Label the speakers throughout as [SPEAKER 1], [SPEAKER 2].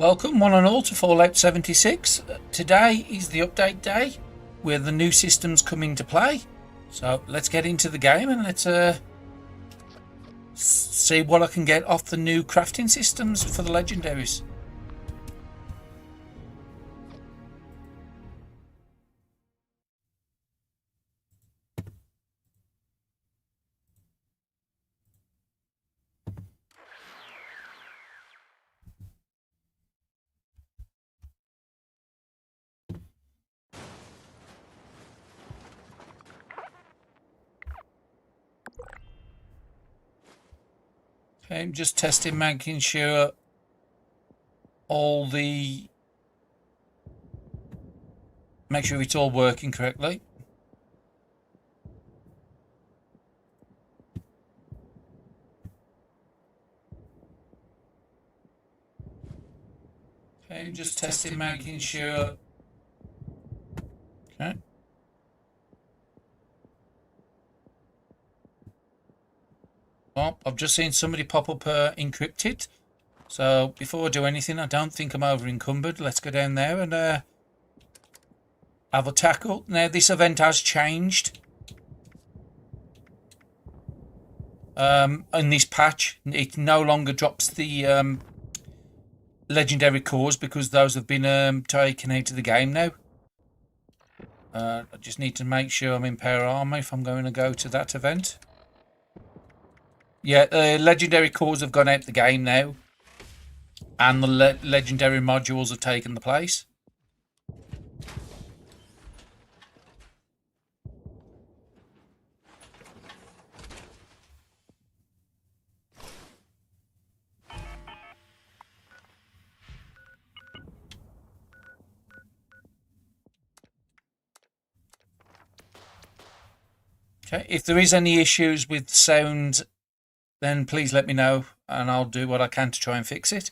[SPEAKER 1] Welcome one and all to Fallout 76. Today is the update day where the new systems come into play. So let's get into the game and let's see what I can get off the new crafting systems for the Legendaries. Okay, I'm just testing, making sure make sure it's all working correctly. Okay, just testing, making sure. Okay. Well, I've just seen somebody pop up encrypted. So before I do anything, I don't think I'm over encumbered. Let's go down there and have a tackle. Now this event has changed. In this patch, it no longer drops the legendary cores because those have been taken out of the game now. I just need to make sure I'm in power armor if I'm going to go to that event. Yeah, legendary cores have gone out the game now, and the legendary modules have taken the place. Okay, if there is any issues with sound, then please let me know and I'll do what I can to try and fix it.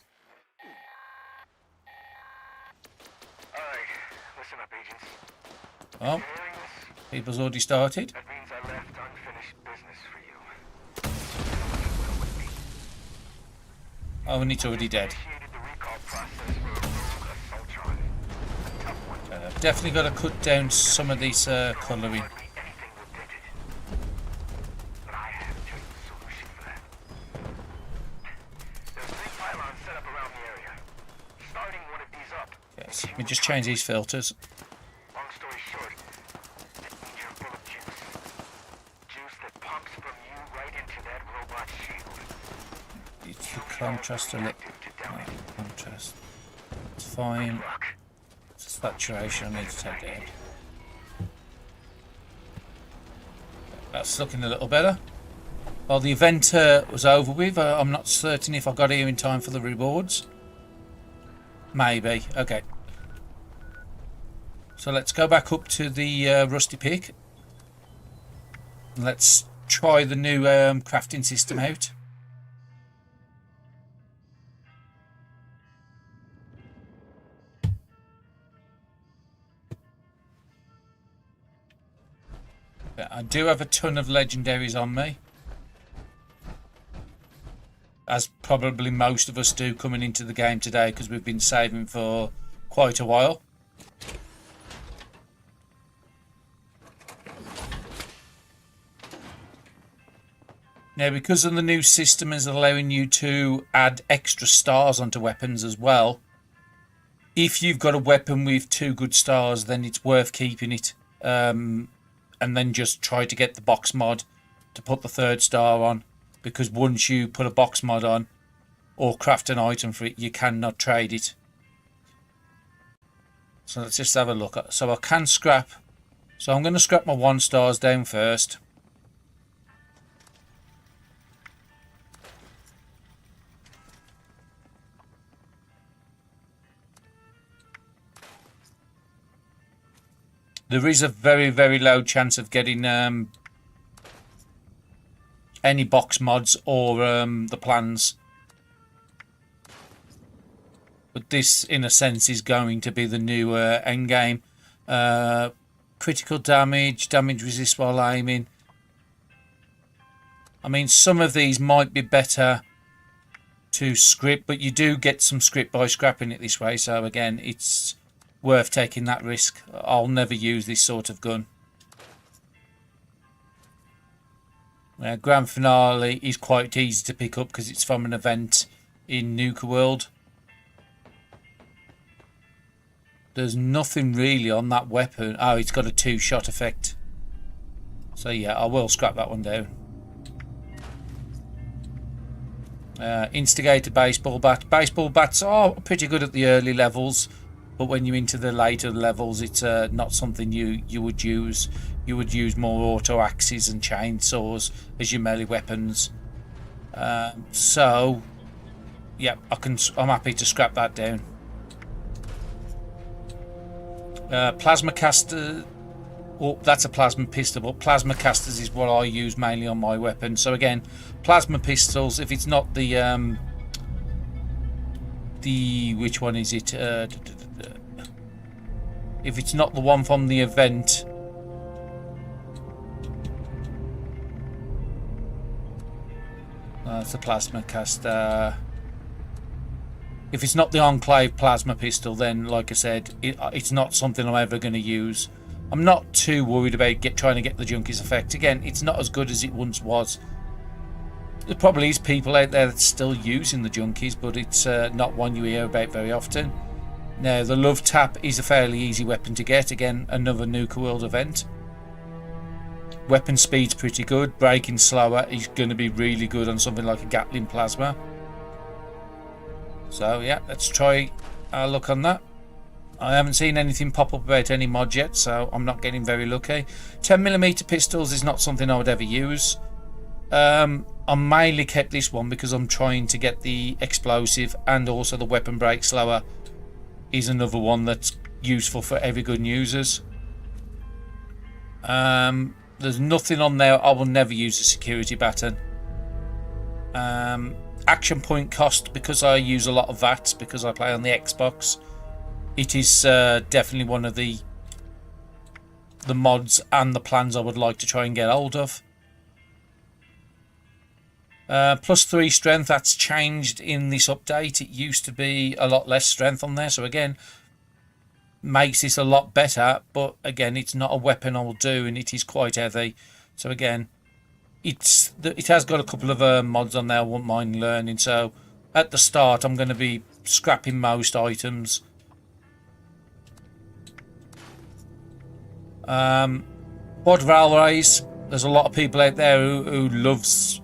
[SPEAKER 2] Alright, listen up, agents.
[SPEAKER 1] Oh, people's already started.
[SPEAKER 2] That means I left unfinished business for you.
[SPEAKER 1] Oh, and it's already dead.
[SPEAKER 2] Initiated the recall process for a rogue assaultron. Tough one.
[SPEAKER 1] Definitely got to cut down some of this colouring.
[SPEAKER 2] Hardly anything will dent it. But I have just the solution for that. There's 3 pylons set up around the area. Starting one of these up.
[SPEAKER 1] Yes, let me just change these filters.
[SPEAKER 2] Long story short, it needs your bullet juice. Juice that pumps from you right into that robot shield.
[SPEAKER 1] It's the contrast a little. Contrast. It's fine. It's saturation I need to take down. That's looking a little better. Well, the event was over with. I'm not certain if I got here in time for the rewards. Maybe. Okay. So let's go back up to the rusty pick. Let's try the new crafting system out. I do have a ton of legendaries on me, as probably most of us do coming into the game today because we've been saving for quite a while. Now, because of the new system is allowing you to add extra stars onto weapons as well, if you've got a weapon with 2 good stars, then it's worth keeping it. And then just try to get the box mod to put the 3rd star on, because once you put a box mod on or craft an item for it, you cannot trade it. So let's just have a look. So I can scrap. So I'm going to scrap my 1 stars down first. There is a very, very low chance of getting any box mods or the plans. But this, in a sense, is going to be the new endgame. Critical damage, damage resist while aiming. I mean, some of these might be better to script, but you do get some script by scrapping it this way. So again, it's worth taking that risk. I'll never use this sort of gun. Grand Finale is quite easy to pick up because it's from an event in Nuka World. There's nothing really on that weapon. Oh, it's got a 2-shot effect. So yeah, I will scrap that one down. Instigator baseball bat. Baseball bats are pretty good at the early levels, but when you're into the later levels, it's not something you would use. You would use more auto axes and chainsaws as your melee weapons. So yeah, I'm happy to scrap that down. Plasma caster. Oh, that's a plasma pistol, but plasma casters is what I use mainly on my weapon. So again, plasma pistols, if it's not the which one is it? If it's not the one from the event, it's a plasma caster. If it's not the Enclave plasma pistol, then like I said, it's not something I'm ever going to use. I'm not too worried about trying to get the Junkies effect. Again, it's not as good as it once was. There probably is people out there that's still using the Junkies, but it's not one you hear about very often. Now, the Love Tap is a fairly easy weapon to get. Again, another Nuka World event. Weapon speed's pretty good. Braking slower is going to be really good on something like a Gatling Plasma. So yeah, let's try our luck on that. I haven't seen anything pop up about any mod yet, so I'm not getting very lucky. 10mm pistols is not something I would ever use. I mainly kept this one because I'm trying to get the explosive, and also the weapon break slower is another one that's useful for every gun users. There's nothing on there. I will never use a security baton. Action point cost, because I use a lot of VATs because I play on the Xbox. It is definitely one of the mods and the plans I would like to try and get hold of. +3 strength, that's changed in this update. It used to be a lot less strength on there, so again, makes this a lot better, but again, it's not a weapon I will do, and it is quite heavy. So again, it has got a couple of mods on there I wouldn't mind learning. So at the start, I'm going to be scrapping most items. Quad railways. There's a lot of people out there who loves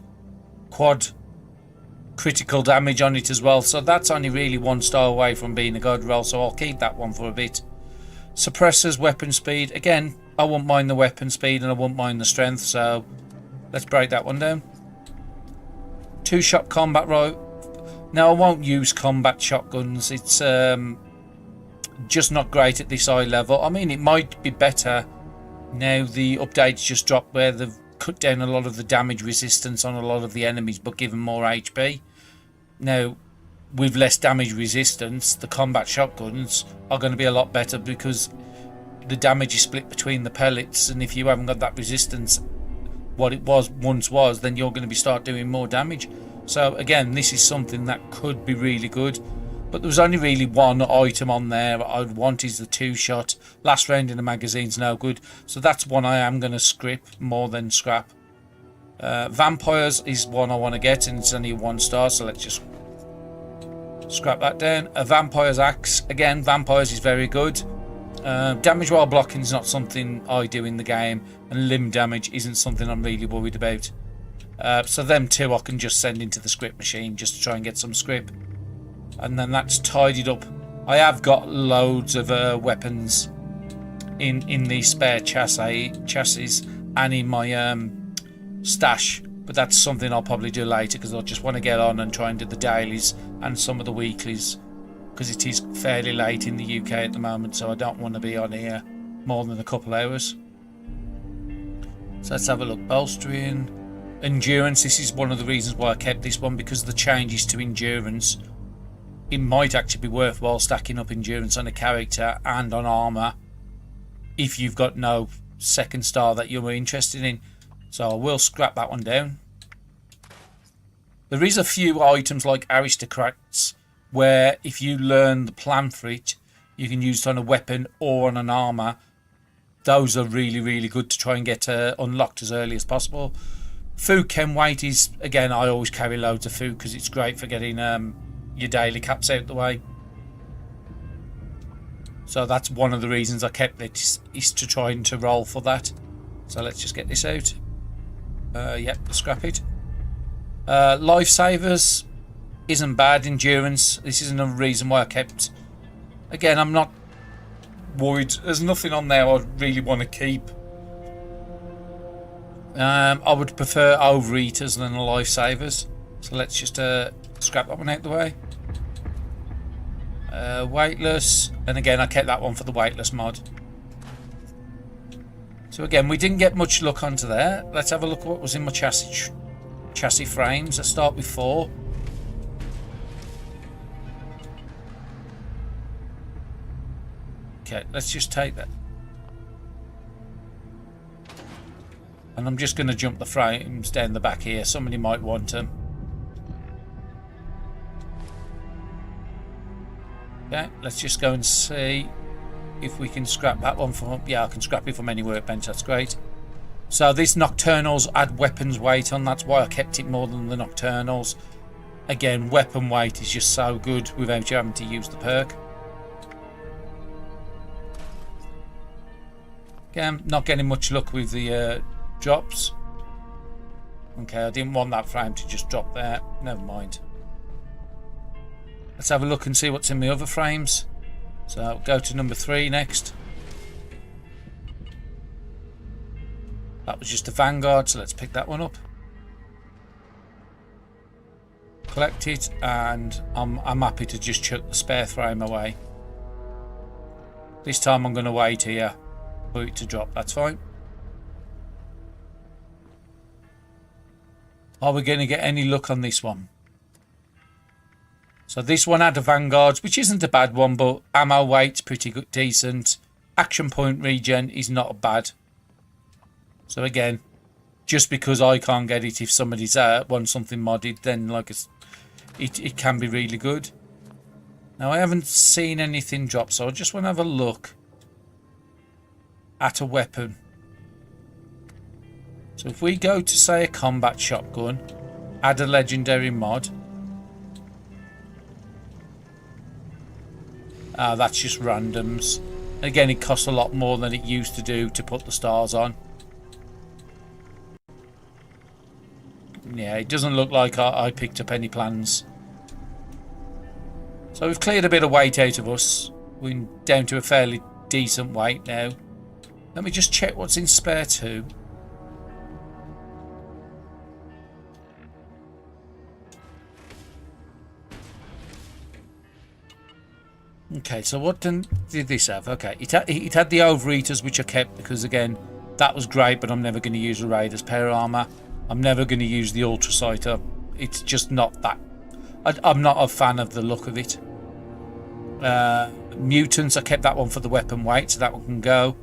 [SPEAKER 1] quad critical damage on it as well. So that's only really 1 star away from being a god roll. So I'll keep that one for a bit. Suppressors, weapon speed. Again, I won't mind the weapon speed and I won't mind the strength. So let's break that one down. 2-shot combat right. Now I won't use combat shotguns. It's just not great at this high level. I mean, it might be better now the updates just dropped, where they've cut down a lot of the damage resistance on a lot of the enemies but given more HP. Now with less damage resistance, the combat shotguns are going to be a lot better because the damage is split between the pellets, and if you haven't got that resistance what it once was, then you're going to start doing more damage. So again, this is something that could be really good. But there was only really one item on there I'd want, is the 2-shot. Last round in the magazine's no good. So that's one I am going to script more than scrap. Vampires is one I want to get, and it's only 1 star. So let's just scrap that down. A Vampire's Axe. Again, Vampires is very good. Damage while blocking is not something I do in the game. And limb damage isn't something I'm really worried about. So them two I can just send into the script machine just to try and get some script. And then that's tidied up. I have got loads of weapons in the spare chassis and in my stash, but that's something I'll probably do later because I just want to get on and try and do the dailies and some of the weeklies, because it is fairly late in the UK at the moment, so I don't want to be on here more than a couple hours. So let's have a look. Bolstering. Endurance, this is one of the reasons why I kept this one, because the changes to endurance. It might actually be worthwhile stacking up endurance on a character and on armor if you've got no 2nd star that you're interested in. So I will scrap that one down. There is a few items like aristocrats where if you learn the plan for it, you can use it on a weapon or on an armor. Those are really, really good to try and get unlocked as early as possible. Food chem weight is, again, I always carry loads of food because it's great for getting your daily caps out the way. So that's one of the reasons I kept it, is to try and to roll for that. So let's just get this out. Yep, scrap it. Lifesavers isn't bad. Endurance, this is another reason why I kept. Again, I'm not worried. There's nothing on there I really want to keep. I would prefer overeaters than the lifesavers. So let's just scrap that one out the way. Weightless, and again I kept that one for the weightless mod. So again, we didn't get much luck onto there. Let's have a look at what was in my chassis frames. Let's start with 4. Okay, let's just take that. And I'm just going to jump the frames down the back here. Somebody might want them. Okay, let's just go and see if we can scrap that one from. Yeah, I can scrap it from any workbench. That's great. So these nocturnals add weapons weight on. That's why I kept it more than the nocturnals. Again, weapon weight is just so good without you having to use the perk. Again, not getting much luck with the drops. Okay, I didn't want that frame to just drop there. Never mind. Let's have a look and see what's in the other frames. So go to number 3 next. That was just a Vanguard, so let's pick that one up. Collect it, and I'm happy to just chuck the spare frame away. This time I'm going to wait here for it to drop. That's fine. Are we going to get any luck on this one? So this one had a Vanguard, which isn't a bad one, but ammo weight's pretty good, decent. Action point regen is not bad. So again, just because I can't get it, if somebody's wants something modded, then like it can be really good. Now I haven't seen anything drop, so I just want to have a look at a weapon. So if we go to, say, a combat shotgun, add a legendary mod. That's just randoms. Again, it costs a lot more than it used to do to put the stars on. Yeah, it doesn't look like I picked up any plans. So we've cleared a bit of weight out of us. We're down to a fairly decent weight now. Let me just check what's in spare 2. Okay, so what did this have? Okay, it had the overeaters, which I kept because, again, that was great, but I'm never going to use a Raider's pair armor. I'm never going to use the Ultrasighter. It's just not that. I'm not a fan of the look of it. Mutants, I kept that one for the weapon weight, so that one can go.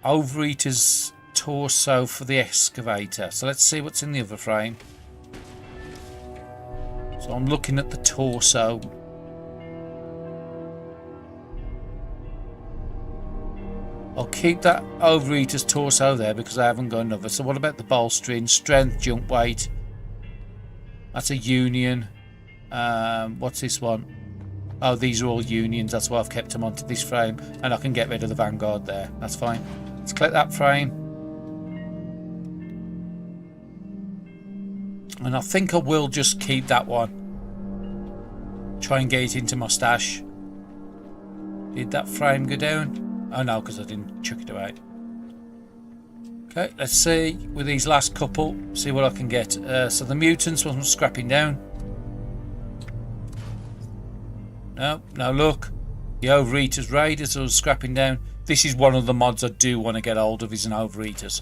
[SPEAKER 1] Overeaters torso for the excavator. So let's see what's in the other frame. So I'm looking at the torso. I'll keep that overeater's torso there because I haven't got another. So what about the bolstering? Strength, jump weight. That's a union. What's this one? Oh, these are all unions. That's why I've kept them onto this frame. And I can get rid of the Vanguard there. That's fine. Let's collect that frame. And I think I will just keep that one. Try and get it into my stash. Did that frame go down? Oh no, because I didn't chuck it away. Okay, let's see with these last couple, see what I can get. So the mutants wasn't scrapping down. No, no look. The Overeaters Raiders was scrapping down. This is one of the mods I do want to get hold of, is an Overeaters.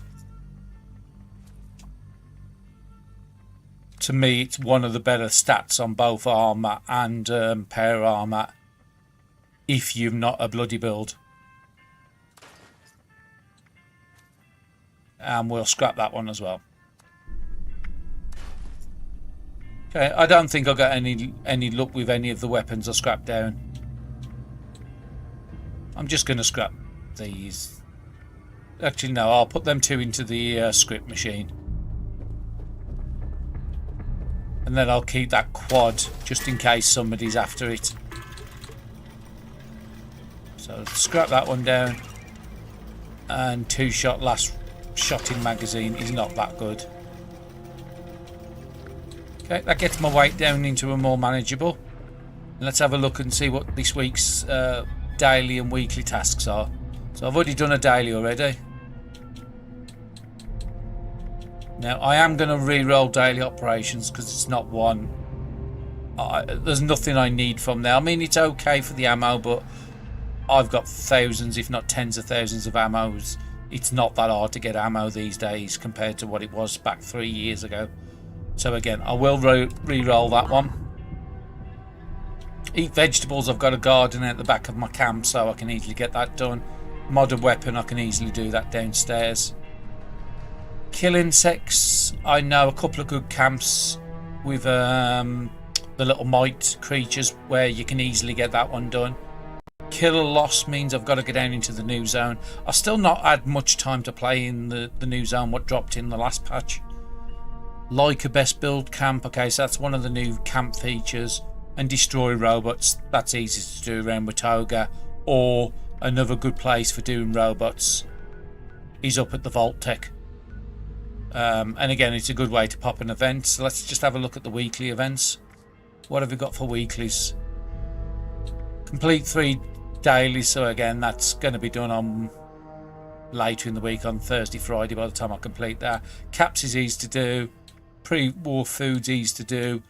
[SPEAKER 1] To me, it's one of the better stats on both armor and pair armor if you've not a bloody build. And we'll scrap that one as well. Okay, I don't think I got any luck with any of the weapons I scrapped down. I'm just going to scrap these. Actually, no, I'll put them two into the script machine. And then I'll keep that quad just in case somebody's after it. So scrap that one down. And 2-shot last shot in magazine is not that good. Okay, that gets my weight down into a more manageable. Let's have a look and see what this week's daily and weekly tasks are. So I've already done a daily already. Now I am going to re-roll daily operations because it's not one. There's nothing I need from there. I mean, it's okay for the ammo, but I've got thousands, if not tens of thousands of ammos. It's not that hard to get ammo these days compared to what it was back 3 years ago. So again, I will re-roll that one. Eat vegetables, I've got a garden at the back of my camp, so I can easily get that done. Modern weapon, I can easily do that downstairs. Kill insects, I know a couple of good camps with the little mite creatures where you can easily get that one done. Kill a loss means I've got to go down into the new zone. I've still not had much time to play in the new zone, what dropped in the last patch. Like a best build camp, okay, so that's one of the new camp features. And destroy robots, that's easy to do around Watoga. Or another good place for doing robots is up at the Vault Tech. And again, it's a good way to pop an event. So let's just have a look at the weekly events. What have we got for weeklies? Complete 3 dailies, so again, that's going to be done on later in the week on Thursday, Friday by the time I complete that. Caps is easy to do. Pre-war foods easy to do.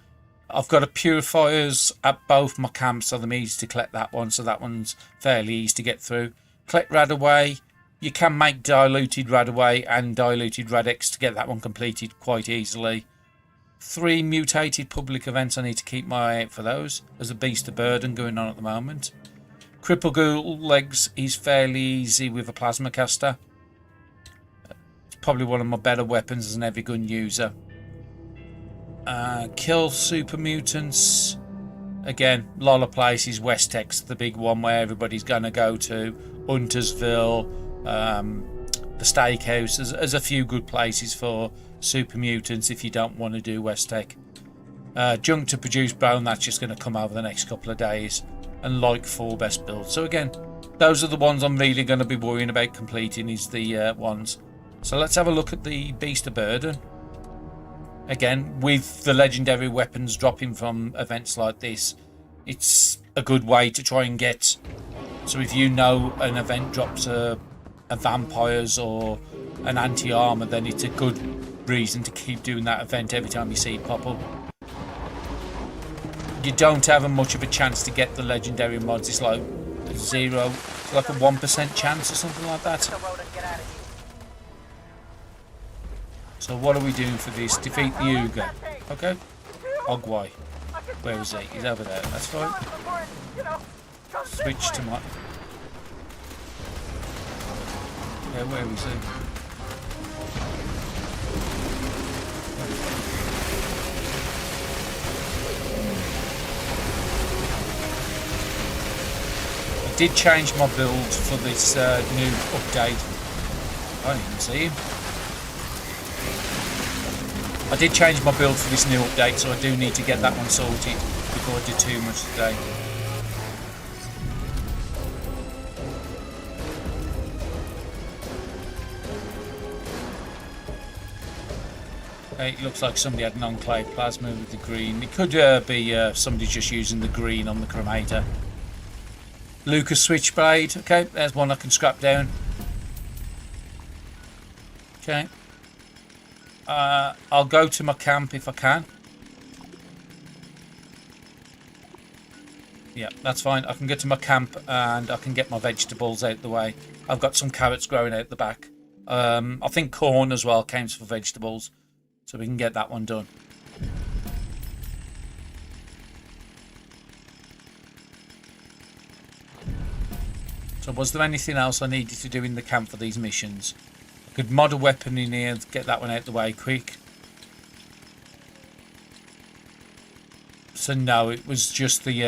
[SPEAKER 1] I've got a purifiers at both my camps, so they're easy to collect that one, so that one's fairly easy to get through. Collect Radaway. You can make diluted Radaway and diluted Radex to get that one completed quite easily. 3 mutated public events, I need to keep my eye out for those. There's a Beast of Burden going on at the moment. Cripple Ghoul Legs is fairly easy with a Plasma Caster. It's probably one of my better weapons as an heavy gun user. Kill super mutants. Again, a lot of places. West Tech's the big one where everybody's going to go to. Huntersville, the Steakhouse. There's a few good places for super mutants if you don't want to do West Tech. Junk to produce bone, that's just going to come over the next couple of days. And like 4 best builds. So again, those are the ones I'm really going to be worrying about completing is the ones. So let's have a look at the Beast of Burden. Again, with the legendary weapons dropping from events like this, it's a good way to try and get. So if you know an event drops a vampires or an anti-armor, then it's a good reason to keep doing that event every time you see it pop up. You don't have much of a chance to get the legendary mods. It's like it's like a 1% chance or something like that. So what are we doing for this? Defeat the Uga. Okay. Ogwai. Where is he? He's over there. That's fine. Switch to my... Yeah, where is he? I did change my build for this new update. I didn't even see him. I did change my build for this new update, so I do need to get that one sorted before I do too much today. Okay, it looks like somebody had an enclave plasma with the green. It could be somebody just using the green on the chromator. Lucas Switchblade. Okay, there's one I can scrap down. Okay. I'll go to my camp if I can. Yeah, that's fine. I can get to my camp and I can get my vegetables out the way. I've got some carrots growing out the back. I think corn as well counts for vegetables. So we can get that one done. So was there anything else I needed to do in the camp for these missions? I could mod a weapon in here, get that one out the way quick. So no, it was just the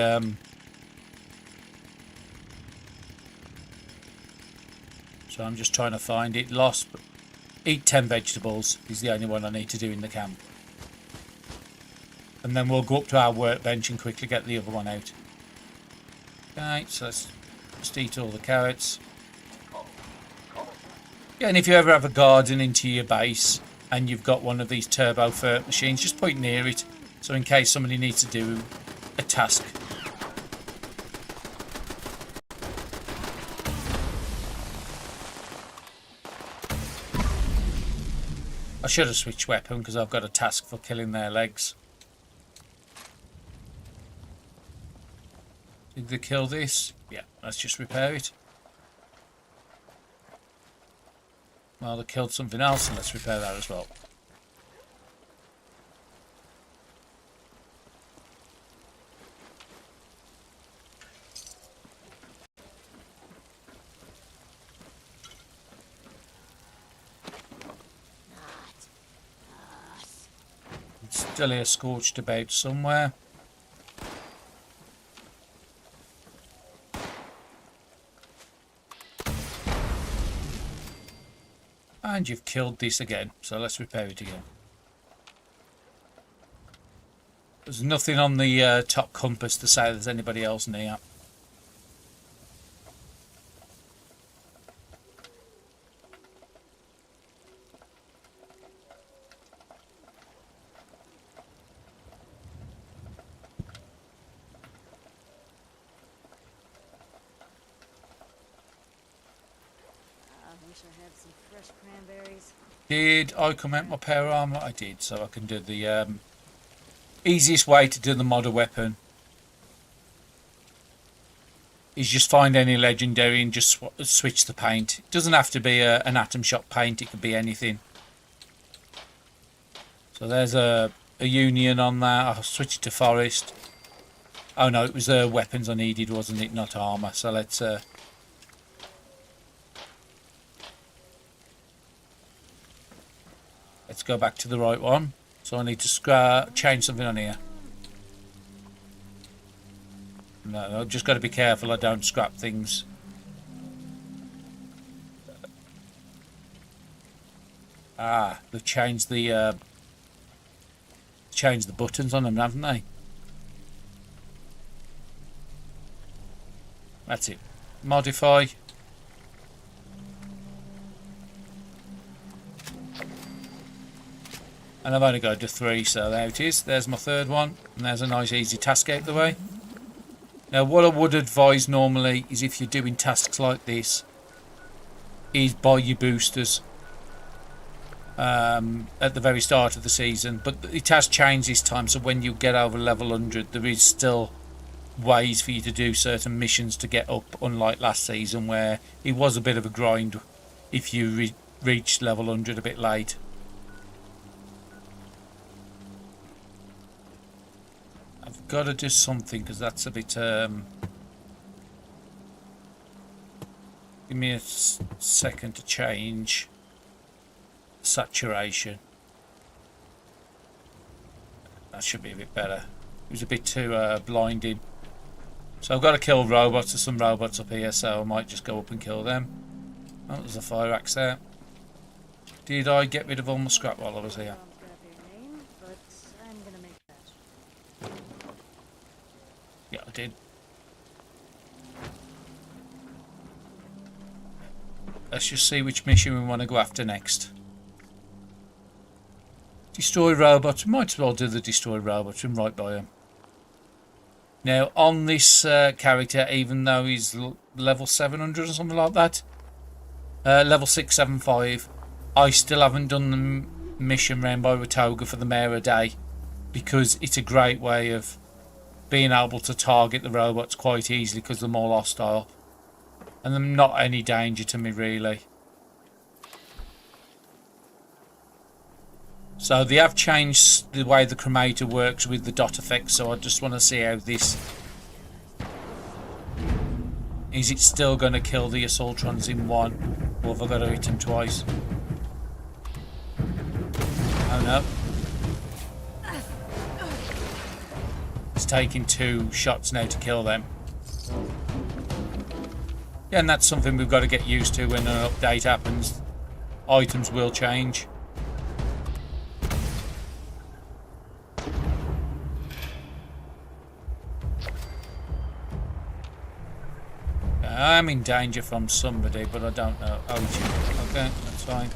[SPEAKER 1] so I'm just trying to find it. Lost. Eat 10 vegetables is the only one I need to do in the camp. And then we'll go up to our workbench and quickly get the other one out. Okay, so let's just eat all the carrots. Yeah, and if you ever have a garden into your base and you've got one of these turbo fert machines, just put it near it. So in case somebody needs to do a task. I should have switched weapon because I've got a task for killing their legs. Did they kill this? Yeah, let's just repair it. Well, they killed something else, and let's repair that as well. It's still here scorched about somewhere. And you've killed this again, so let's repair it again. There's nothing on the top compass to say there's anybody else near. Did I come out my power armor? I did, so I can do the easiest way to do the modder weapon is just find any legendary and just switch the paint. It doesn't have to be an atom shot paint, it could be anything. So there's a union on that. I'll switch it to forest. Oh no, it was weapons I needed, wasn't it? Not armor. So let's go back to the right one. So I need to change something on here. No, I've just got to be careful I don't scrap things. Ah, they've changed the buttons on them, haven't they? That's it. Modify. And I've only got to 3, so there it is. There's my third one. And there's a nice easy task out the way. Now what I would advise normally is if you're doing tasks like this, is buy your boosters at the very start of the season. But it has changed this time, so when you get over level 100, there is still ways for you to do certain missions to get up, unlike last season where it was a bit of a grind if you reached level 100 a bit late. I've got to do something because that's a bit give me a second to change saturation. That should be a bit better. It was a bit too blinding. So I've got to kill robots. There's some robots up here, so I might just go up and kill them. Oh, there's a fire axe there. Did I get rid of all my scrap while I was here? Yeah, I did. Let's just see which mission we want to go after next. Destroy robots. We might as well do the destroy robots and right by them. Now, on this character, even though he's level 700 or something like that, level 675, I still haven't done the mission round by Watoga for the Mayor a Day because it's a great way of being able to target the robots quite easily because they're more hostile and they're not any danger to me really. So they have changed the way the cremator works with the dot effect, so I just want to see how this is. It still going to kill the assaultrons in one, or have I got to hit them twice? Oh no. It's taking 2 shots now to kill them. Yeah, and that's something we've got to get used to when an update happens. Items will change. I'm in danger from somebody, but I don't know. Oh, okay, that's fine.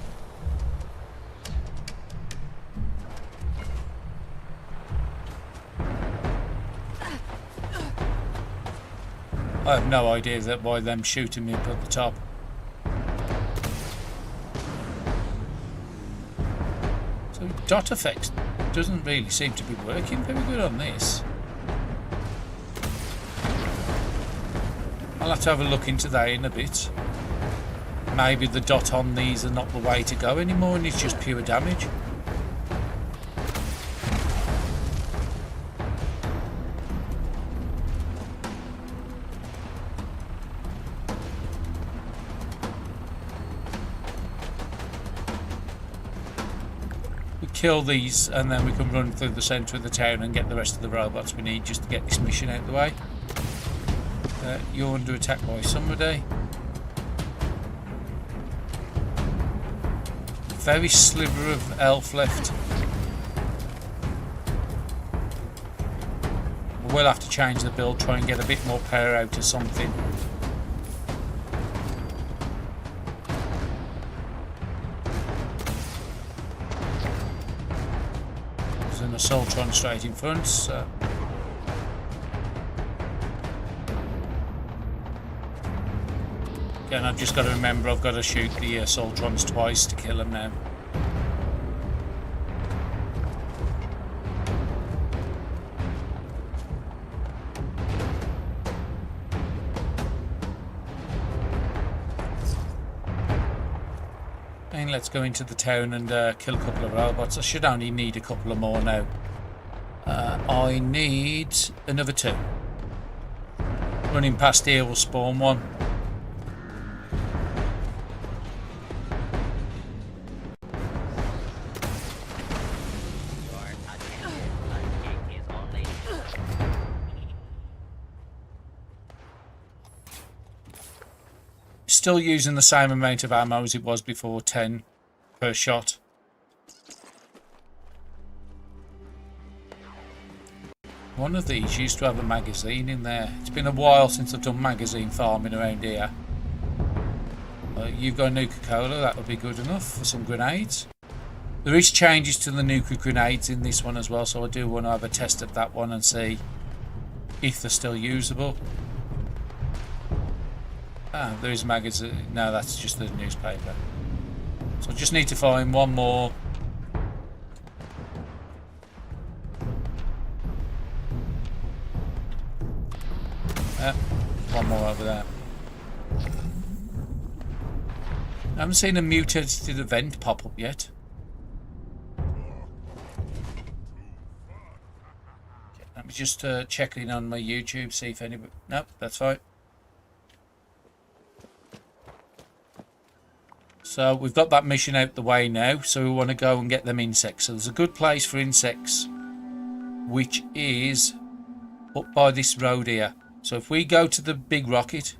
[SPEAKER 1] I have no idea that why them shooting me up at the top. So dot effects doesn't really seem to be working very good on this. I'll have to have a look into that in a bit. Maybe the dot on these are not the way to go anymore and it's just pure damage. We kill these and then we can run through the centre of the town and get the rest of the robots we need just to get this mission out of the way. You're under attack by somebody. Very sliver of elf left. We'll have to change the build, try and get a bit more power out of something. There's an assaultron straight in front, so. And I've just got to remember I've got to shoot the assaultrons twice to kill them now. And let's go into the town and kill a couple of robots. I should only need a couple of more now. I need another 2. Running past here will spawn one. Still using the same amount of ammo as it was before, 10 per shot. One of these used to have a magazine in there. It's been a while since I've done magazine farming around here. You've got a Nuka-Cola, that would be good enough for some grenades. There is changes to the Nuka grenades in this one as well, so I do want to have a test at that one and see if they're still usable. Ah, there is a magazine. No, that's just the newspaper. So I just need to find one more. One more over there. I haven't seen a mutated event pop up yet. Let me just check in on my YouTube, see if anybody. Nope, that's fine. So we've got that mission out the way now, so we want to go and get them insects. So there's a good place for insects, which is up by this road here. So if we go to the big rocket,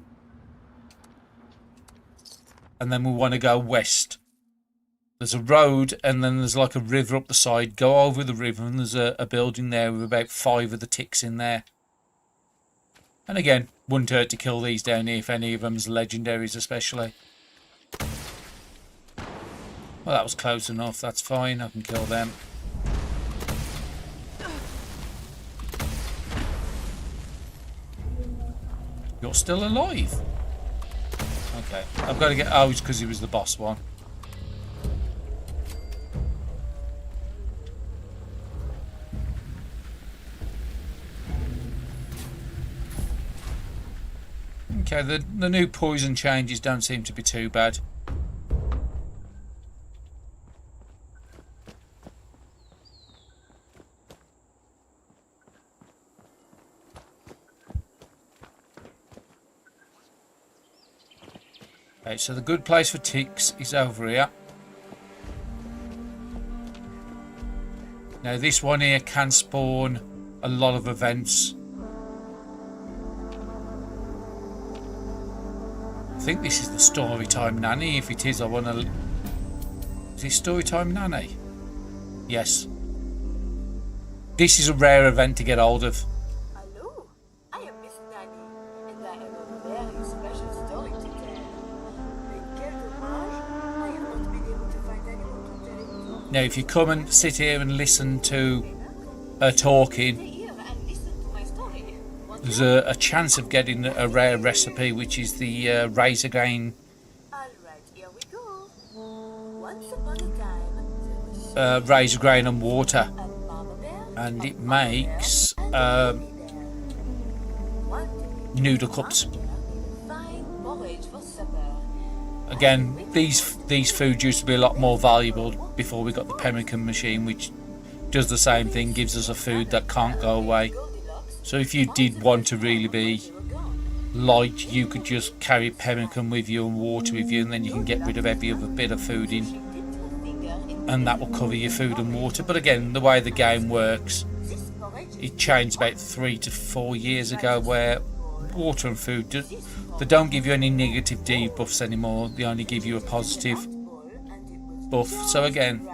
[SPEAKER 1] and then we want to go west, there's a road and then there's like a river up the side. Go over the river and there's a building there with about 5 of the ticks in there. And again, wouldn't hurt to kill these down here if any of them's legendaries especially. Well, that was close enough. That's fine. I can kill them. You're still alive? Okay. I've got to get... Oh, it's because he was the boss one. Okay, the new poison changes don't seem to be too bad. Okay, so the good place for ticks is over here. Now this one here can spawn a lot of events. I think this is the Storytime Nanny. If it is, I want to... Is it Storytime Nanny? Yes. This is a rare event to get hold of.
[SPEAKER 3] Hello, I am Miss Nanny, and I have a very special story to tell. Mais quel dommage, I have not been able to find anyone to tell it to.
[SPEAKER 1] Now, if you come and sit here and listen to her talking,
[SPEAKER 3] Stay here and listen to my story.
[SPEAKER 1] there's a chance of getting a rare recipe, which is the razor grain
[SPEAKER 3] Alright, here we go. Once upon a time, there was
[SPEAKER 1] razor grain and water,
[SPEAKER 3] a mama bear,
[SPEAKER 1] and it
[SPEAKER 3] a mama bear,
[SPEAKER 1] makes
[SPEAKER 3] and a baby bear. One day,
[SPEAKER 1] noodle cups.
[SPEAKER 3] Mama bear made fine porridge for supper.
[SPEAKER 1] Again, these foods used to be a lot more valuable before we got the pemmican machine, which does the same thing, gives us a food that can't go away.
[SPEAKER 3] Goldilocks,
[SPEAKER 1] So if you did want to really be
[SPEAKER 3] they were gone.
[SPEAKER 1] light, you could just carry pemmican with you and water with you, and then you can get rid of every other bit of food in,
[SPEAKER 3] She dipped her finger in
[SPEAKER 1] and that will cover your food and water. But again, the way the game works,
[SPEAKER 3] this porridge.
[SPEAKER 1] it changed about 3 to 4 years ago, where water and food they don't give you any negative debuffs anymore. They only give you a positive buff. So again,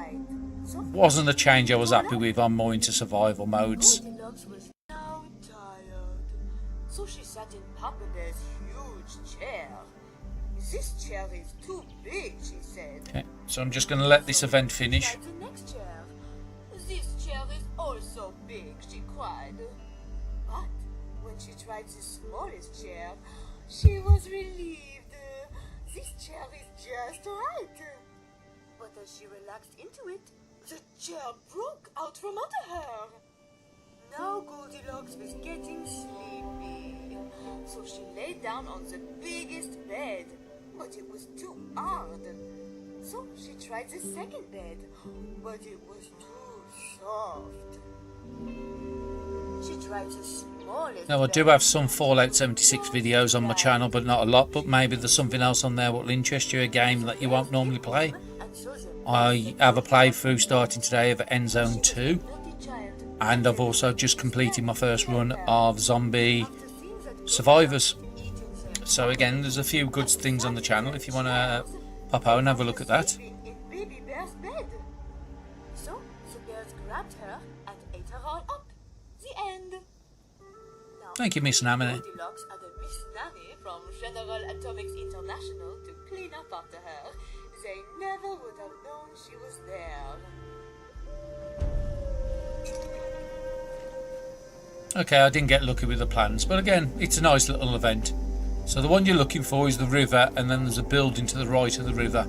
[SPEAKER 1] wasn't a change I was happy with. I'm more into survival modes.
[SPEAKER 3] Goldilocks was now tired, so she sat in Papa Bear's huge chair. This chair is too big, she said.
[SPEAKER 1] Okay, so I'm just going to let this event finish.
[SPEAKER 3] Tried the next chair. This chair is also big, she cried. But when she tried the smallest chair, she was relieved. This chair is just right. But as she relaxed into it, the chair broke out from under her. Now Goldilocks was getting sleepy, so she lay down on the biggest bed, but it was too hard. So she tried the second bed, but it was too soft. She tried the smallest
[SPEAKER 1] Now I do
[SPEAKER 3] bed.
[SPEAKER 1] have some Fallout 76 videos on my channel, but not a lot. But maybe there's something else on there that will interest you, a game that you won't normally play.
[SPEAKER 3] And so the
[SPEAKER 1] I have a playthrough starting today of Endzone 2,
[SPEAKER 3] naughty child,
[SPEAKER 1] and I've also just completed my first run of Zombie
[SPEAKER 3] after seeing that
[SPEAKER 1] Survivors.
[SPEAKER 3] eating them
[SPEAKER 1] So again, there's a few good things on the channel if you want to pop out and have a look at that.
[SPEAKER 3] sleeping in Baby Bear's bed. So the bears grabbed her and ate her all up. The end. Now,
[SPEAKER 1] Thank you, Miss Namine.
[SPEAKER 3] Goldilocks had a Miss Nanny from General Atomics International to clean up after her. They never would have known she was there.
[SPEAKER 1] Okay, I didn't get lucky with the plans, but again, it's a nice little event. So the one you're looking for is the river, and then there's a building to the right of the river.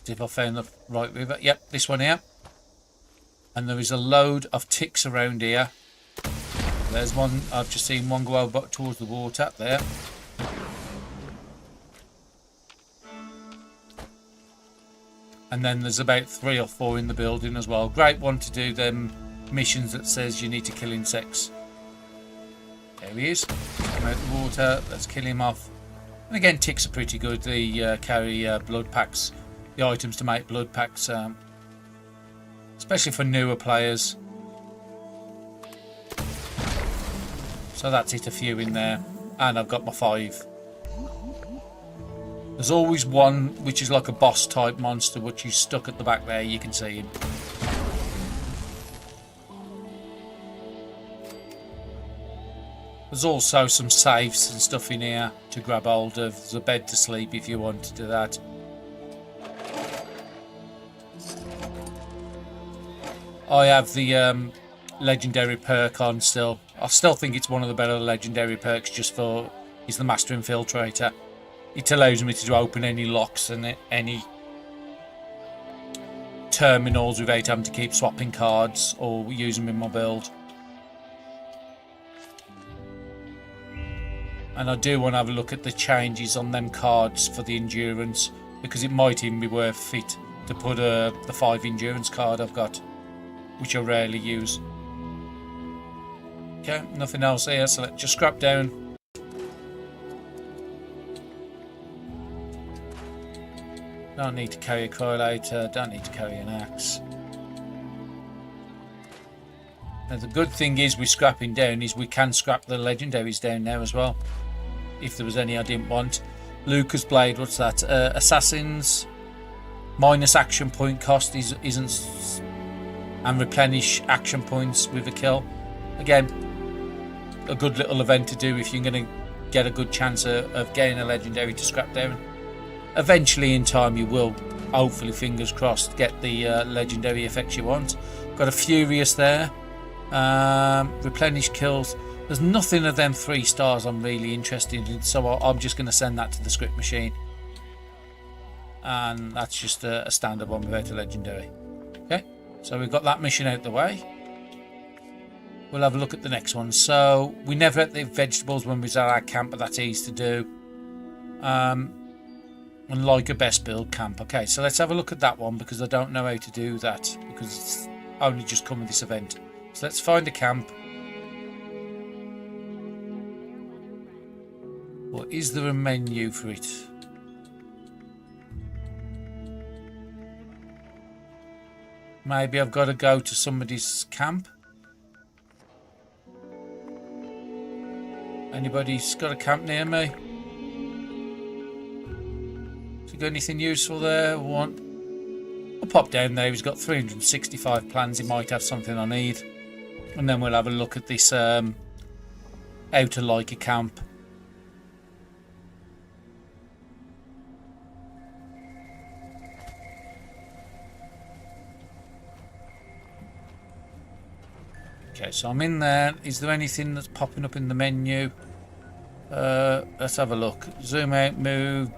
[SPEAKER 1] See if I found the right river. Yep, this one here. And there is a load of ticks around here. There's one, I've just seen one go over towards the water there. And then there's about 3 or 4 in the building as well. Great one to do them missions that says you need to kill insects. There he is. Come out the water. Let's kill him off. And again, ticks are pretty good. They carry blood packs, the items to make blood packs, especially for newer players. So that's it, a few in there. And I've got my 5. There's always one which is like a boss type monster, which is stuck at the back there. You can see him. There's also some safes and stuff in here to grab hold of. There's a bed to sleep if you want to do that. I have the legendary perk on still. I still think it's one of the better legendary perks, just for he's the Master Infiltrator. It allows me to open any locks and any terminals without having to keep swapping cards or use them in my build. And I do want to have a look at the changes on them cards for the endurance, because it might even be worth it to put the 5 endurance card I've got, which I rarely use. Okay, nothing else here, so let's just scrap down. Don't need to carry a correlator, don't need to carry an axe. Now the good thing is with scrapping down is we can scrap the legendaries down now as well. If there was any I didn't want. Lucas Blade, what's that? Assassins minus action point cost isn't, and replenish action points with a kill. Again, a good little event to do if you're going to get a good chance of getting a legendary to scrap down. Eventually in time you will, hopefully fingers crossed, get the legendary effects you want. Got a Furious there. Replenish kills. There's nothing of them 3 stars I'm really interested in, so I'm just going to send that to the script machine. And that's just a standard one without a legendary. Okay, so we've got that mission out the way. We'll have a look at the next one. So we never ate the vegetables when we was at our camp, but that's easy to do. And like a best build camp. Okay, so let's have a look at that one because I don't know how to do that because it's only just come with this event. So let's find a camp. Or is there a menu for it? Maybe I've got to go to somebody's camp. Anybody's got a camp near me? Has he got anything useful there? One. I'll pop down there. He's got 365 plans. He might have something I need. And then we'll have a look at this outer Leica camp. Okay, so I'm in there. Is there anything that's popping up in the menu? Let's have a look. Zoom out, move.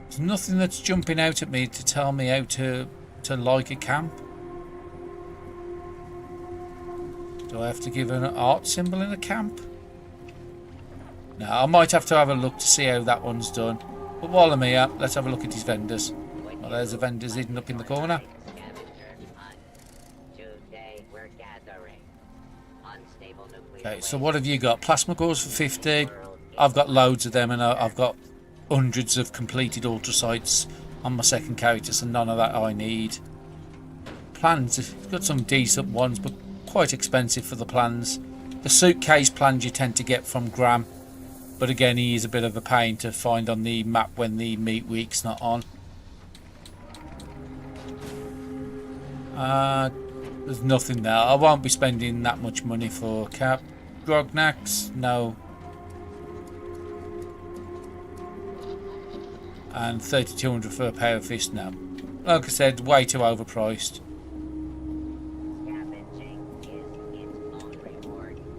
[SPEAKER 1] There's nothing that's jumping out at me to tell me how to like a camp. Do I have to give an art symbol in a camp? No, I might have to have a look to see how that one's done. But while I'm here, let's have a look at his vendors. Well, there's the vendors hidden up in the corner. Okay, so what have you got? Plasma cores for 50. I've got loads of them, and I've got hundreds of completed ultra sites on my second character, so none of that I need. Plans, I've got some decent ones, but quite expensive for the plans. The suitcase plans you tend to get from Graham, but again, he is a bit of a pain to find on the map when the meat week's not on. There's nothing there. I won't be spending that much money for cap. Grognacks, no. And 3,200 for a pair of fists, no. Like I said, way too overpriced.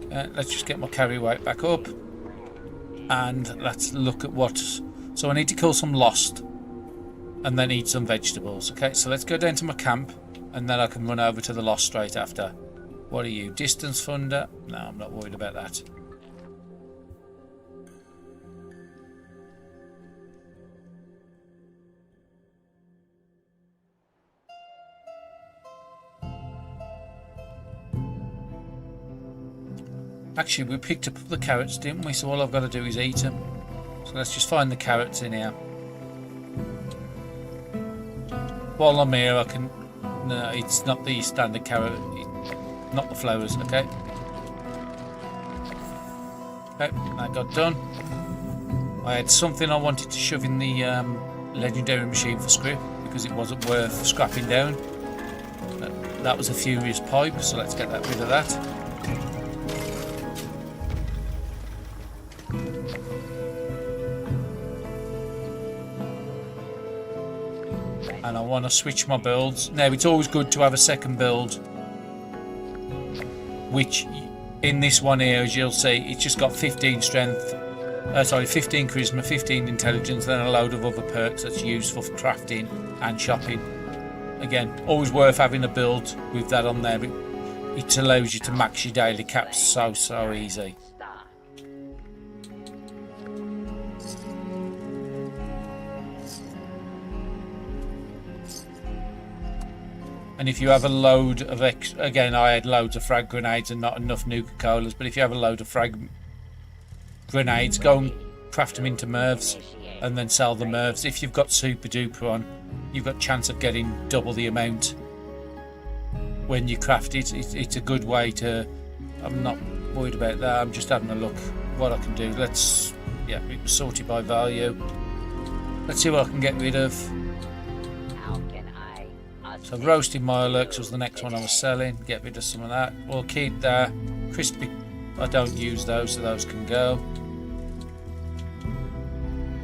[SPEAKER 1] Let's just get my carry weight back up. And let's look at what... So I need to kill some lost. And then eat some vegetables. Okay, so let's go down to my camp. And then I can run over to the lost straight after. What are you? Distance funder? No, I'm not worried about that. Actually, we picked up the carrots, didn't we? So all I've got to do is eat them. So let's just find the carrots in here. While I'm here, I can... No, it's not the standard carrot. Not the flowers, okay? Okay, that got done. I had something I wanted to shove in the legendary machine for script because it wasn't worth scrapping down. That was a Furious pipe, so let's get rid of that. And I want to switch my builds. Now, it's always good to have a second build, which in this one here, as you'll see, it's just got 15 strength, 15 charisma, 15 intelligence, then a load of other perks that's useful for crafting and shopping. Again, always worth having a build with that on there. It allows you to max your daily caps so easy. And if you have a load of again, I had loads of frag grenades and not enough Nuka Colas, but if you have a load of frag grenades, go and craft them into mervs and then sell the mervs. If you've got super duper on, you've got chance of getting double the amount when you craft it. It's a good way to. I'm not worried about that. I'm just having a look what I can do. Let's, yeah, it was sorted by value. Let's see what I can get rid of. So roasted Mirelurks was the next one I was selling. Get rid of some of that. We'll keep that. Crispy, I don't use those, so those can go.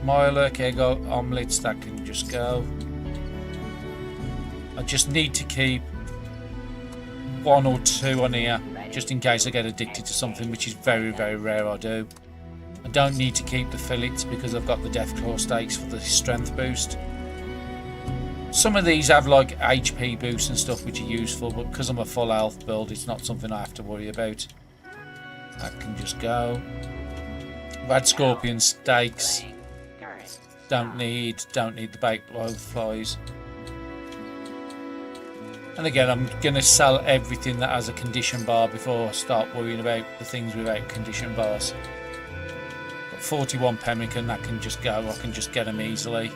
[SPEAKER 1] Mirelurk egg omelets, that can just go. I just need to keep 1 or 2 on here, just in case I get addicted to something, which is very, very rare I do. I don't need to keep the fillets because I've got the Deathclaw steaks for the strength boost. Some of these have like HP boosts and stuff which are useful, but because I'm a full health build, it's not something I have to worry about. That can just go. Red Scorpion steaks. Don't need the baked blowflies. And again, I'm going to sell everything that has a condition bar before I start worrying about the things without condition bars. Got 41 pemmican, that can just go. I can just get them easily.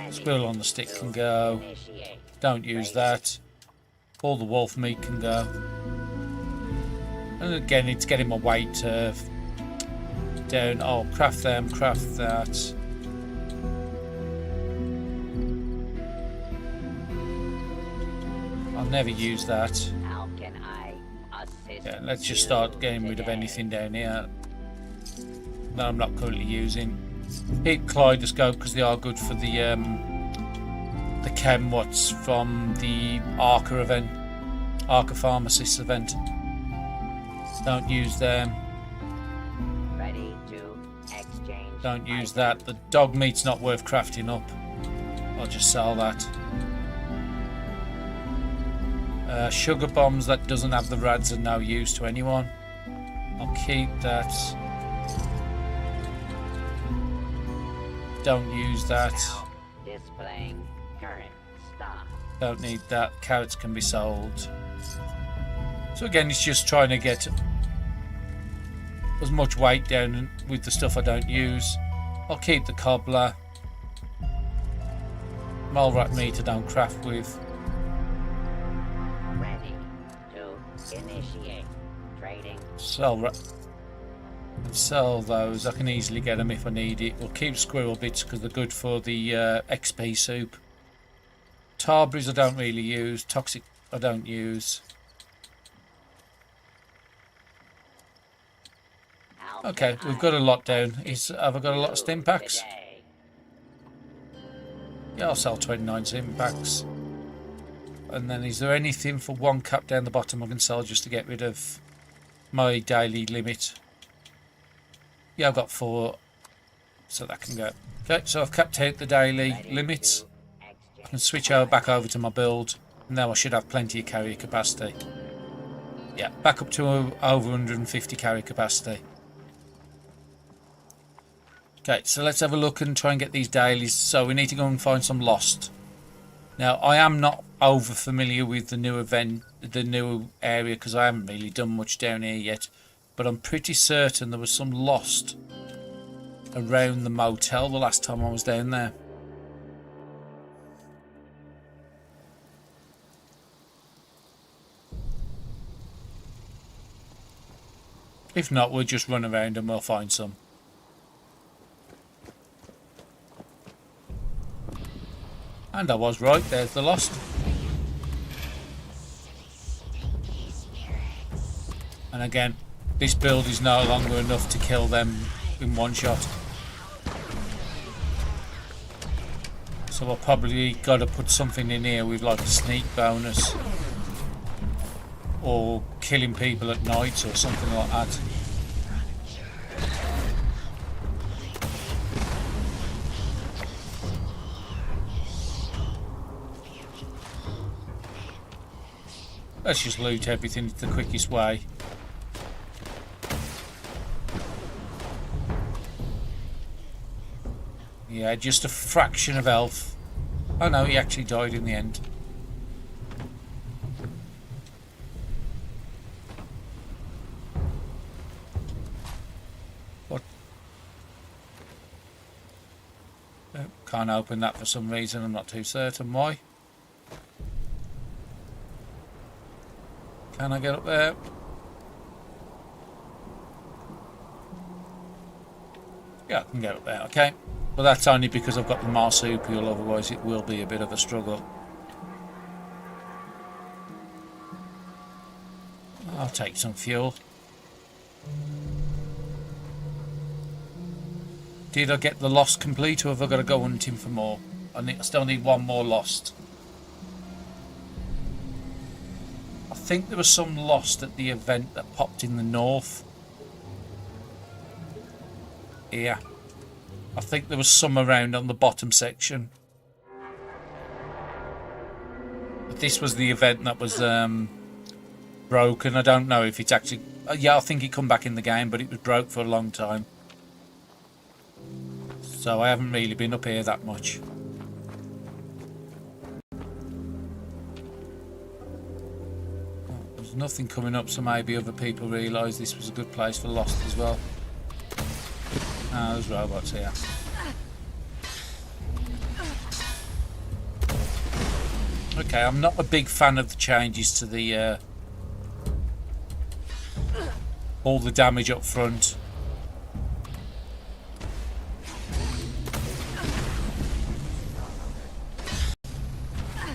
[SPEAKER 1] Squirrel on the stick can go. Don't use that. All the wolf meat can go. And again, it's getting my weight down. I'll craft them, craft that. I'll never use that. Yeah, let's just start getting rid of anything down here that I'm not currently using. Hit Kaleidoscope because they are good for the chem what's from the Arca event, Arca Pharmacist event. Don't use them.
[SPEAKER 4] Ready to exchange.
[SPEAKER 1] Don't use that. The dog meat's not worth crafting up. I'll just sell that. Sugar bombs, that doesn't have the rads, are no use to anyone. I'll keep that. Don't use that.
[SPEAKER 4] Displaying current stock.
[SPEAKER 1] Don't need that. Carrots can be sold. So again, it's just trying to get as much weight down with the stuff I don't use. I'll keep the cobbler. Mole rat meat I don't craft with.
[SPEAKER 4] Ready to initiate trading.
[SPEAKER 1] Sell those. I can easily get them if I need it. We'll keep squirrel bits because they're good for the XP soup. Tarberries I don't really use. Toxic I don't use. Okay, we've got a lot down. Have I got a lot of stim packs? Yeah, I'll sell 29 stim packs. And then is there anything for 1 cap down the bottom I can sell just to get rid of my daily limit? Yeah, I've got 4, so that can go. Okay, so I've capped out the daily limits. I can switch back over to my build. Now I should have plenty of carrier capacity. Yeah, back up to over 150 carrier capacity. Okay, so let's have a look and try and get these dailies. So we need to go and find some lost. Now, I am not over familiar with the new event, the new area, because I haven't really done much down here yet. But I'm pretty certain there was some lost around the motel the last time I was down there. If not, we'll just run around and we'll find some. And I was right, there's the lost. And again, this build is no longer enough to kill them in one shot. So I'll probably got to put something in here with like a sneak bonus. Or killing people at night or something like that. Let's just loot everything, it's the quickest way. Yeah, just a fraction of health. Oh no, he actually died in the end. What? can't open that for some reason. I'm not too certain why. Can I get up there? Yeah, I can get up there, okay. But that's only because I've got the marsupial, otherwise it will be a bit of a struggle. I'll take some fuel. Did I get the lost complete, or have I got to go hunting for more? I still need one more lost. I think there was some lost at the event that popped in the north. Yeah. I think there was some around on the bottom section. But this was the event that was broken. I don't know if it's actually... yeah, I think it come back in the game, but it was broke for a long time. So I haven't really been up here that much. There's nothing coming up, so maybe other people realise this was a good place for Lost as well. Ah, there's robots here. Okay, I'm not a big fan of the changes to the all the damage up front.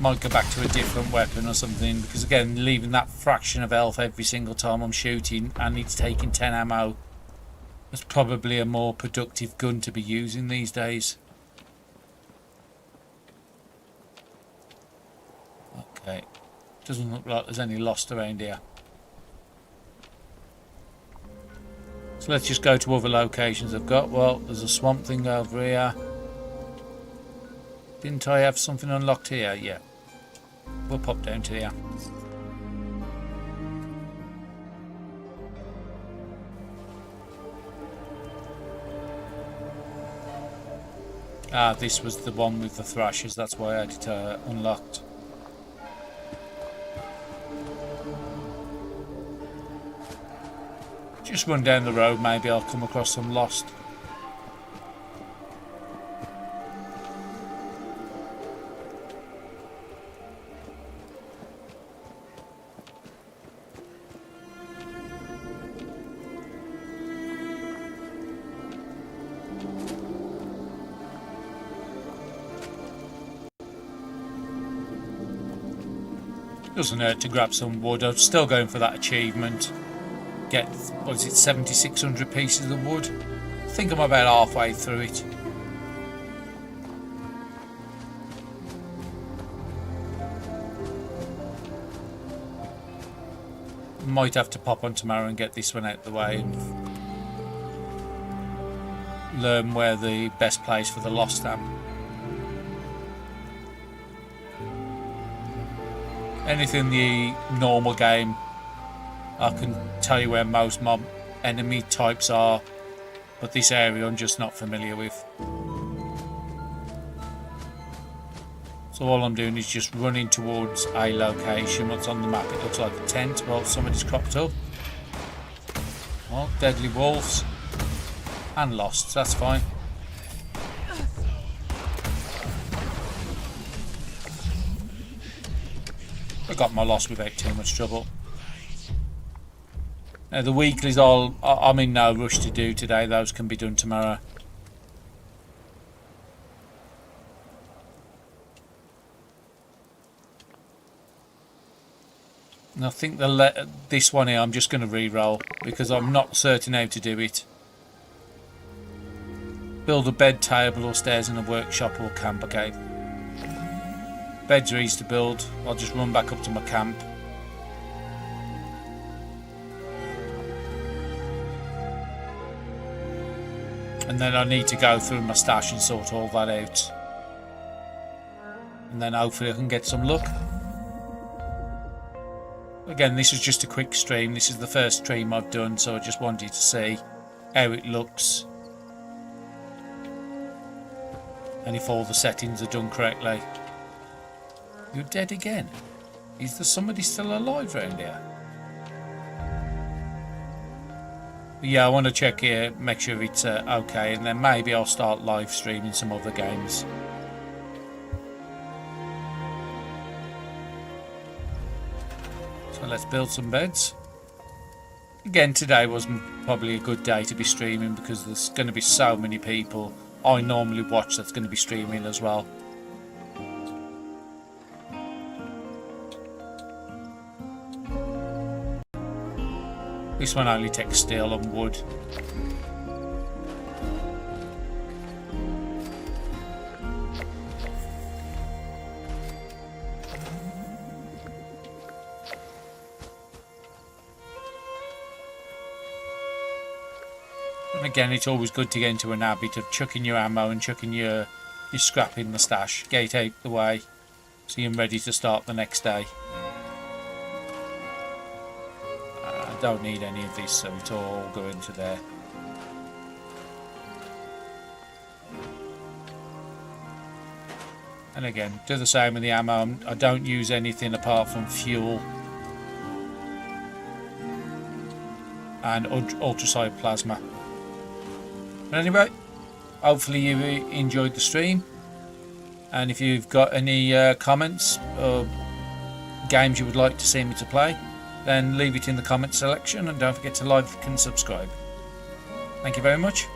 [SPEAKER 1] Might go back to a different weapon or something, because again, leaving that fraction of health every single time I'm shooting and it's taking 10 ammo, it's probably a more productive gun to be using these days. Okay, doesn't look like there's any lost around here. So let's just go to other locations I've got. Well, there's a swamp thing over here. Didn't I have something unlocked here? Yeah. We'll pop down to here. Ah, this was the one with the thrashers, that's why I had it unlocked. Just run down the road, maybe I'll come across some lost. Doesn't hurt to grab some wood. I'm still going for that achievement. Get, what is it, 7,600 pieces of wood? I think I'm about halfway through it. Might have to pop on tomorrow and get this one out of the way and learn where the best place for the lost am. Anything in the normal game, I can tell you where most mob enemy types are, but this area I'm just not familiar with. So all I'm doing is just running towards a location. What's on the map? It looks like a tent. Well, somebody's cropped up. Well, deadly wolves and lost. That's fine. I got my loss without too much trouble. Now the weeklies, I'm in no rush to do today. Those can be done tomorrow. And I think this one here I'm just going to re-roll because I'm not certain how to do it. Build a bed, table or stairs in a workshop or camp. Okay. Beds are easy to build. I'll just run back up to my camp. And then I need to go through my stash and sort all that out. And then hopefully I can get some luck. Again, this is just a quick stream. This is the first stream I've done, so I just wanted to see how it looks. And if all the settings are done correctly. You're dead again. Is there somebody still alive around here? But yeah, I want to check here, make sure it's okay, and then maybe I'll start live streaming some other games. let's build some beds. Again, today wasn't probably a good day to be streaming because there's going to be so many people I normally watch that's going to be streaming as well. This one only takes steel and wood. And again, it's always good to get into an habit of chucking your ammo and chucking your scrap in the stash. Get it out the way so you're ready to start the next day. I don't need any of this, so it's all going to there. And again, do the same with the ammo. I don't use anything apart from fuel and ultrasonic plasma. But anyway, hopefully you enjoyed the stream, and if you've got any comments or games you would like to see me to play, then leave it in the comment section, and don't forget to like and subscribe. Thank you very much.